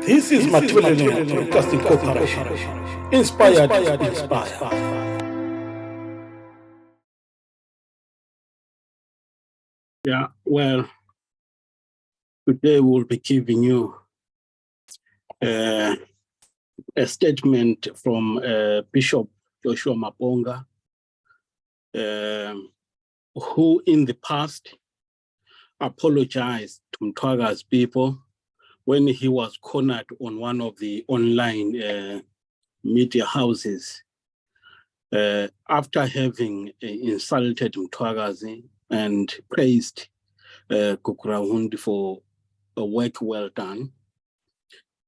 This is Mthwakazi Broadcasting Corporation. Inspired, inspired. Yeah, well, today we'll be giving you a statement from Bishop Joshua Maponga, who in the past apologized to Mthwakazi people when he was cornered on one of the online media houses after having insulted Mthwakazi and praised gukurahundi for a work well done,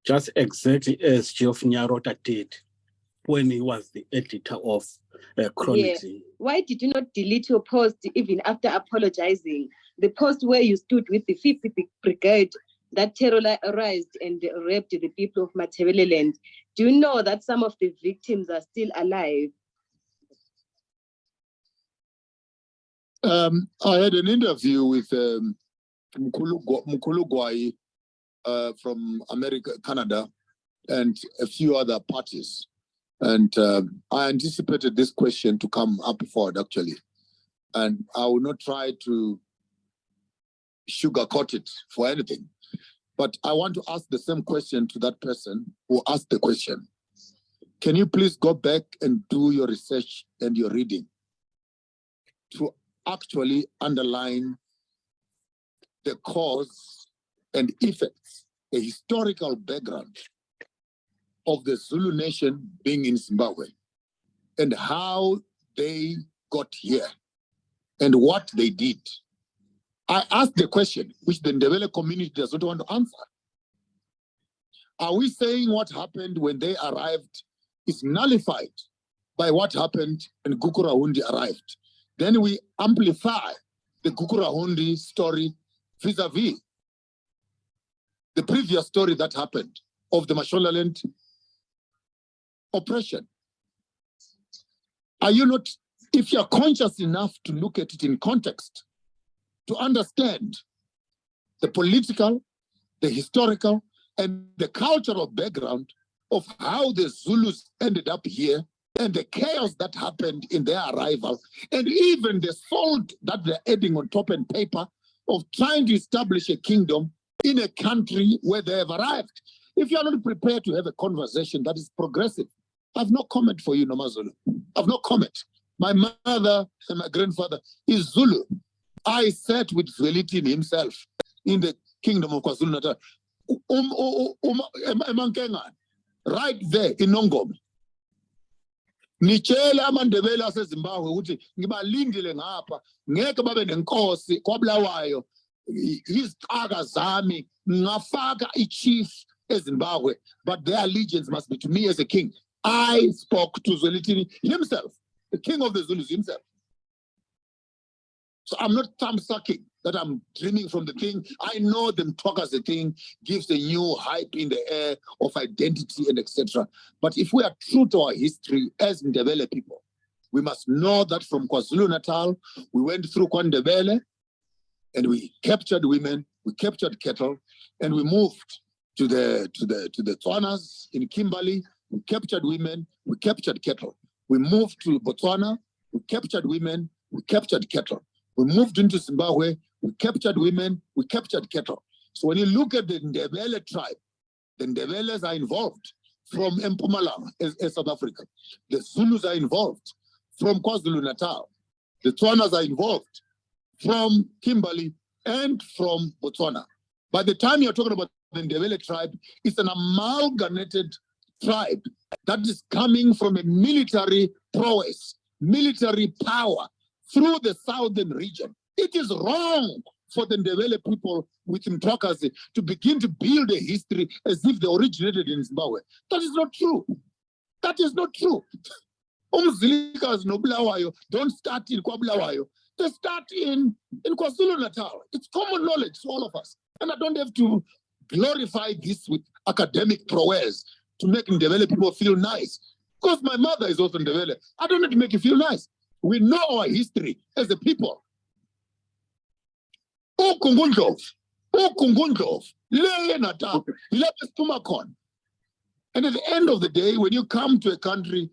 just exactly as Geoff Nyarota did when he was the editor of Chronicles. Yeah. Why did you not delete your post even after apologizing? The post where you stood with the 5th Brigade that terrorized and raped the people of Matabeleland. Do you know that some of the victims are still alive? I had an interview with Mkhulu Gwai from America, Canada, and a few other parties. And I anticipated this question to come up forward, actually. And I will not try to sugarcoat it for anything. But I want to ask the same question to that person who asked the question. Can you please go back and do your research and your reading to actually underline the cause and effects, the historical background of the Zulu nation being in Zimbabwe and how they got here and what they did? I asked the question, which the Ndebele community does not want to answer. Are we saying what happened when they arrived is nullified by what happened when Gukurahundi arrived? Then we amplify the Gukurahundi story vis-a-vis the previous story that happened of the Mashonaland oppression. Are you not, if you're conscious enough to look at it in context, to understand the political, the historical, and the cultural background of how the Zulus ended up here and the chaos that happened in their arrival, and even the salt that they're adding on top and paper of trying to establish a kingdom in a country where they have arrived. If you're not prepared to have a conversation that is progressive, I've no comment for you, Nomazulu. I've no comment. My mother and my grandfather is Zulu. I sat with Zwelithini himself in the kingdom of KwaZulu-Natal. Right there in Nongoma. Nitshela amandebele aseZimbabwe ukuthi ngibalindile ngapha ngeke babe nenkosi kwaBulawayo izixaka zami ngafaka ichief eZimbabwe, but their allegiance must be to me as a king. I spoke to Zwelithini himself, the king of the Zulus himself. So I'm not thumb-sucking that I'm dreaming from the thing. I know the Mthwakazi thing gives a new hype in the air of identity and etc. But if we are true to our history as Ndebele people, we must know that from KwaZulu-Natal, we went through KwaNdebele and we captured women, we captured cattle, and we moved to the Tswanas in Kimberley. We captured women, we captured cattle. We moved to Botswana, we captured women, we captured cattle. We moved into Zimbabwe, we captured women, we captured cattle. So when you look at the Ndebele tribe, the Ndebeles are involved from Mpumalanga, as South Africa. The Zulus are involved from KwaZulu-Natal. The Tswanas are involved from Kimberley and from Botswana. By the time you're talking about the Ndebele tribe, it's an amalgamated tribe that is coming from a military prowess, military power, through the southern region. It is wrong for the Ndebele people with Mthwakazi to begin to build a history as if they originated in Zimbabwe. That is not true. That is not true. Umzilikazi noBulawayo don't start in KwaBulawayo. They start in KwaZulu-Natal. It's common knowledge to all of us. And I don't have to glorify this with academic prowess to make Ndebele people feel nice. Because my mother is also Ndebele. I don't need to make you feel nice. We know our history as a people. uKungundlovu, le Natal, ilapha siphuma khona. And at the end of the day, when you come to a country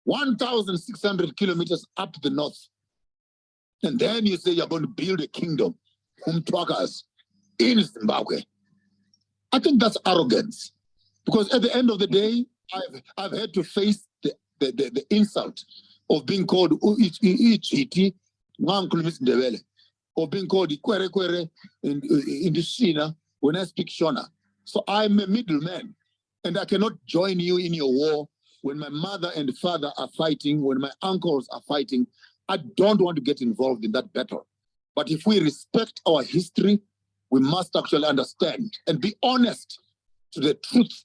1,600 kilometers up the north, and then you say you're going to build a kingdom, Mthwakazi, in Zimbabwe, I think that's arrogance. Because at the end of the day, I've had to face the insult of being called Ichiti, or being called Kwere in the Shina when I speak Shona. So I'm a middleman, and I cannot join you in your war when my mother and father are fighting, when my uncles are fighting. I don't want to get involved in that battle. But if we respect our history, we must actually understand and be honest to the truth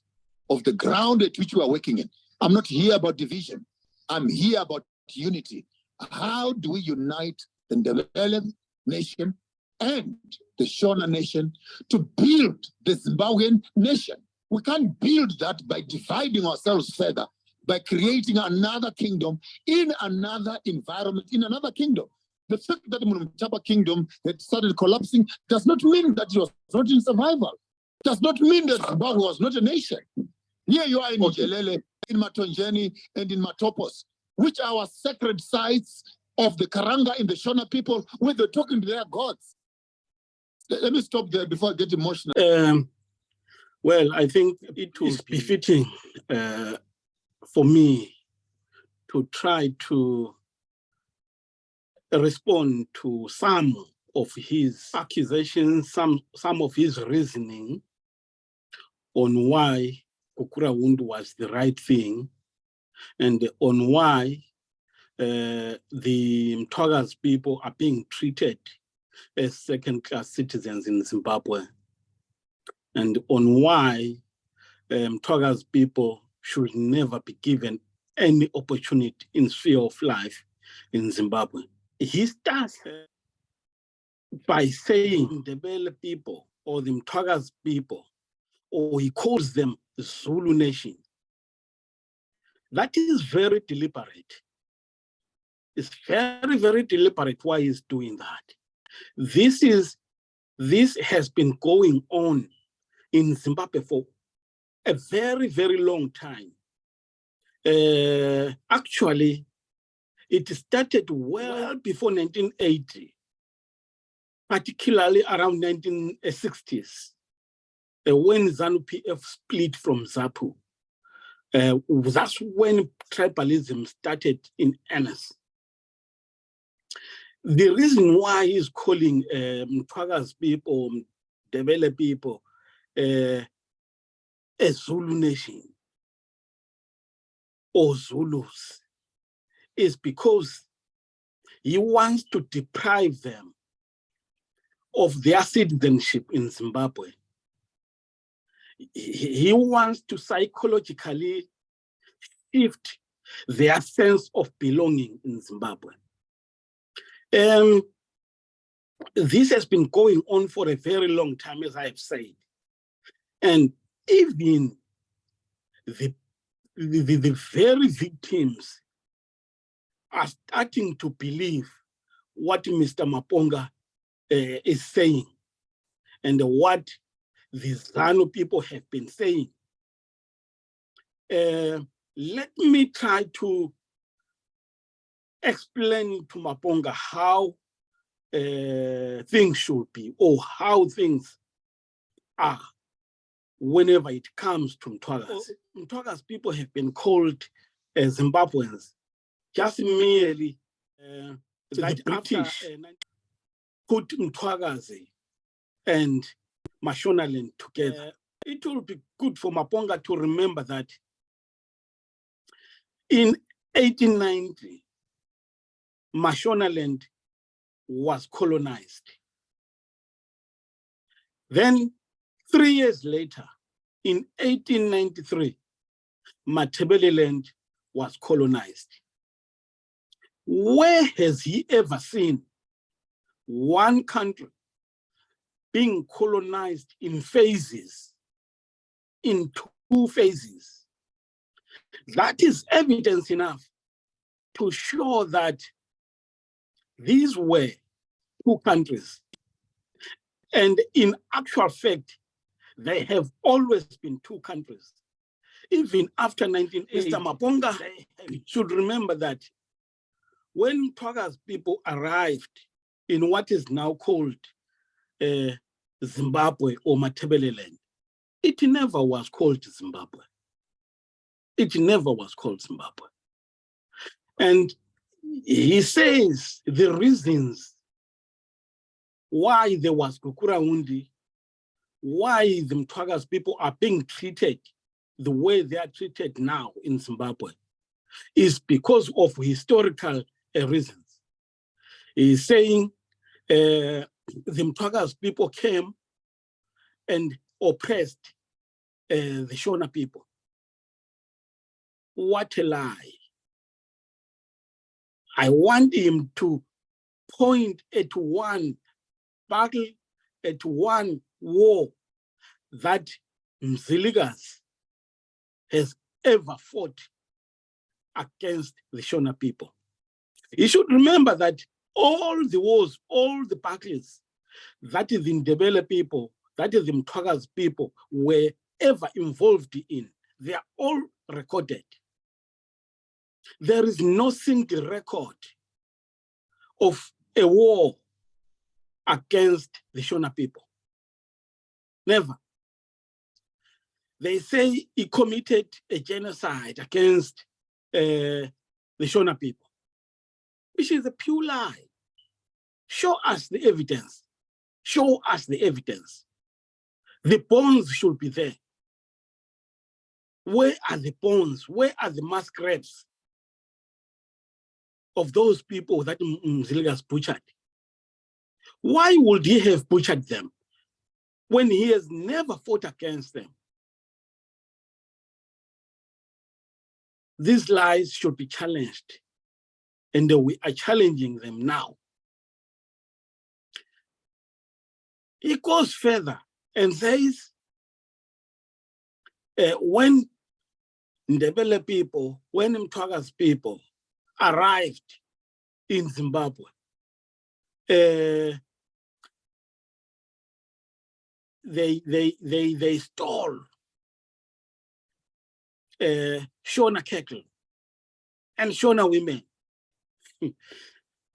of the ground at which we are working in. I'm not here about division. I'm here about unity. How do we unite the Ndebele nation and the Shona nation to build the Zimbabwean nation? We can't build that by dividing ourselves further, by creating another kingdom in another environment, in another kingdom. The fact that the Mthapa kingdom had started collapsing does not mean that it was not in survival. Does not mean that Zimbabwe was not a nation. Here you are in Jelele, in Matonjeni, and in Matopos, which are our sacred sites of the Karanga and the Shona people, where they're talking to their gods. Let me stop there before I get emotional. Well, I think it was befitting for me to try to respond to some of his accusations, some of his reasoning on why gukurahundi was the right thing, and on why the Mthwakazi people are being treated as second-class citizens in Zimbabwe, and on why Mthwakazi people should never be given any opportunity in sphere of life in Zimbabwe. He starts by saying the Ndebele people or the Mthwakazi people, or he calls them the Zulu nation. That is very deliberate. It's very, very deliberate why he's doing that. This has been going on in Zimbabwe for a very, very long time. Actually, it started well before 1980, particularly around 1960s, when ZANU-PF split from ZAPU. That's when tribalism started in earnest. The reason why he's calling Mthwakazi people, Ndebele people, a Zulu nation or Zulus is because he wants to deprive them of their citizenship in Zimbabwe. He wants to psychologically shift their sense of belonging in Zimbabwe. This has been going on for a very long time, as I have said. And even the very victims are starting to believe what Mr. Maponga is saying and what the ZANU people have been saying. Let me try to explain to Maponga how things should be, or how things are whenever it comes to Mthwakazi. Mthwakazi people have been called Zimbabweans just merely that the British put Mthwakazi and Mashonaland together. It will be good for Maponga to remember that in 1890, Mashonaland was colonized. Then 3 years later, in 1893, Matabeleland was colonized. Where has he ever seen one country being colonized in phases, in 2 phases? That is evidence enough to show that these were 2 countries. And in actual fact, there have always been two countries. Even after 1980, Mr. Maponga should remember that when Mthwakazi people arrived in what is now called Zimbabwe or Matabeleland, it never was called Zimbabwe. It never was called Zimbabwe. And he says the reasons why there was gukurahundi, why the Mthwakazi people are being treated the way they are treated now in Zimbabwe is because of historical reasons. He's saying the Mthwakazi people came and oppressed the Shona people. What a lie. I want him to point at one battle, at one war that Mziligas has ever fought against the Shona people. You should remember that all the wars, all the battles that the Ndebele people, that is the Mthwakazi people were ever involved in, they are all recorded. There is no single record of a war against the Shona people. Never. They say he committed a genocide against the Shona people, which is a pure lie. Show us the evidence. Show us the evidence. The bones should be there. Where are the bones? Where are the mass graves of those people that Mziligas butchered? Why would he have butchered them when he has never fought against them? These lies should be challenged, and we are challenging them now. He goes further and says, when Ndebele people, when Mthwakazi people arrived in Zimbabwe, they stole Shona cattle and Shona women.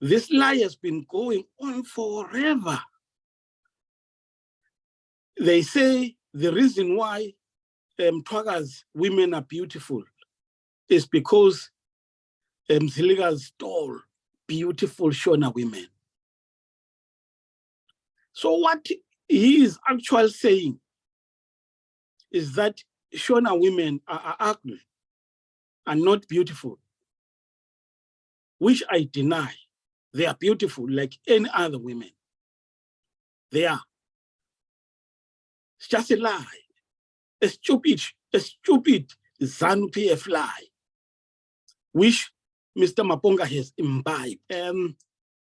This lie has been going on forever. They say the reason why Mthwakazi women are beautiful is because Mziligas stole beautiful Shona women. So what he is actually saying is that Shona women are ugly and not beautiful, which I deny. They are beautiful like any other women. They are. It's just a lie, a stupid ZANU-PF lie, which Mr. Maponga has imbibed.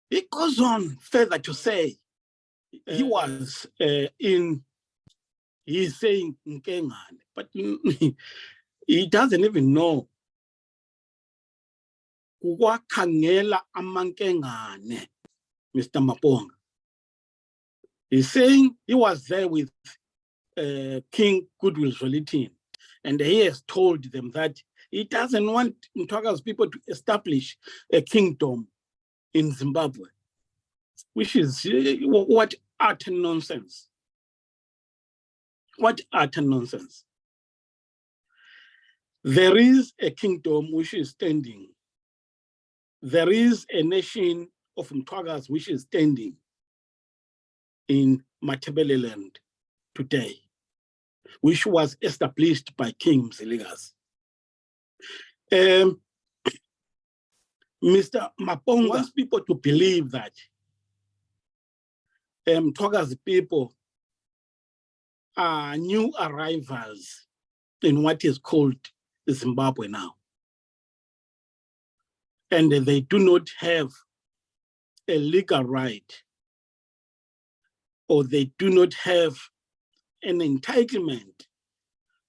He goes on further to say, he was he's saying Nkengane, but he doesn't even know. Kuwakhangela amankengane, Mr. Maponga. He's saying he was there with King Goodwill Zwelithini, and he has told them that he doesn't want Mthwakazi people to establish a kingdom in Zimbabwe, which is what utter nonsense. What utter nonsense. There is a kingdom which is standing. There is a nation of Mthwakazi which is standing in Matabeleland today, which was established by King Mziligas. Mr. Maponga wants people to believe that Mthwakazi people are new arrivals in what is called Zimbabwe now. And they do not have a legal right, or they do not have an entitlement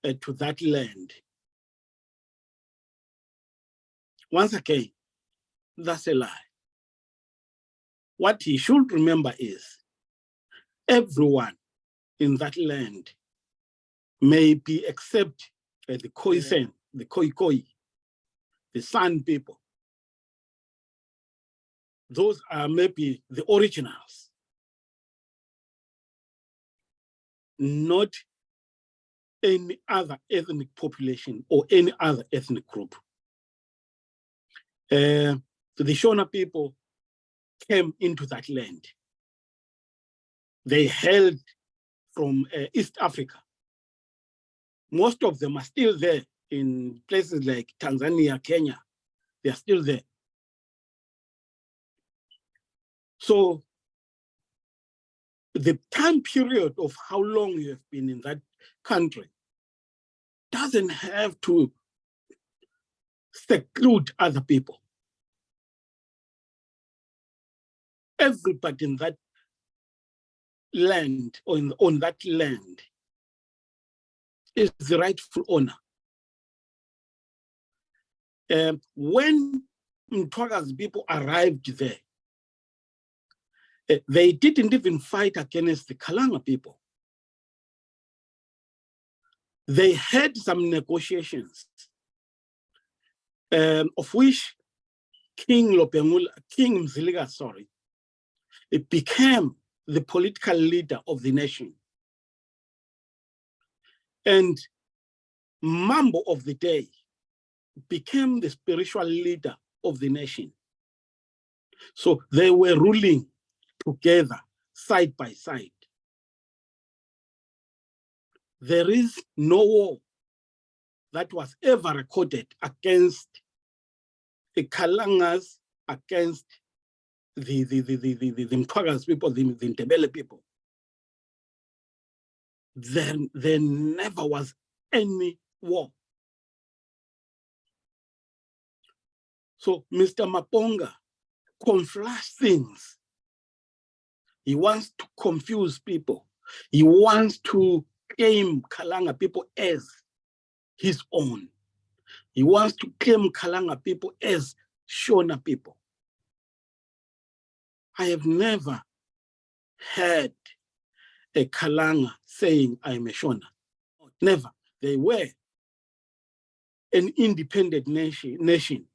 to that land. Once again, that's a lie. What he should remember is everyone in that land, maybe except the Khoisan, the Khoikhoi, the San people. Those are maybe the originals, not any other ethnic population or any other ethnic group. So the Shona people came into that land. They hailed from East Africa. Most of them are still there in places like Tanzania, Kenya. They are still there. So the time period of how long you have been in that country doesn't have to seclude other people. Everybody in that land or on that land is the rightful owner. When Mthwakazi people arrived there, they didn't even fight against the Kalanga people. They had some negotiations, of which King Mziliga, it became the political leader of the nation. And Mambo of the day became the spiritual leader of the nation. So they were ruling together, side by side. There is no war that was ever recorded against the Kalangas, against the Mthwakazi people, the Ndebele people. There never was any war. So Mr. Maponga conflash things. He wants to confuse people. He wants to claim Kalanga people as his own. He wants to claim Kalanga people as Shona people. I have never heard a Kalanga saying, I'm a Shona. Never. They were an independent nation.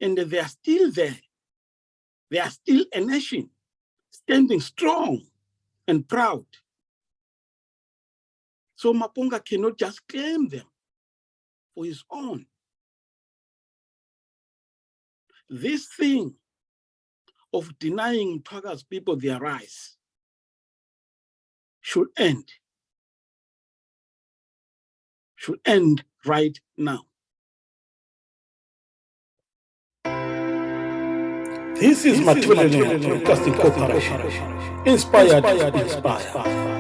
And they are still there. They are still a nation, standing strong and proud. So Maponga cannot just claim them for his own. This thing of denying Mthwakazi people their rights should end. Should end right now. This is Mthwakazi Broadcasting Corporation. Inspired to inspire.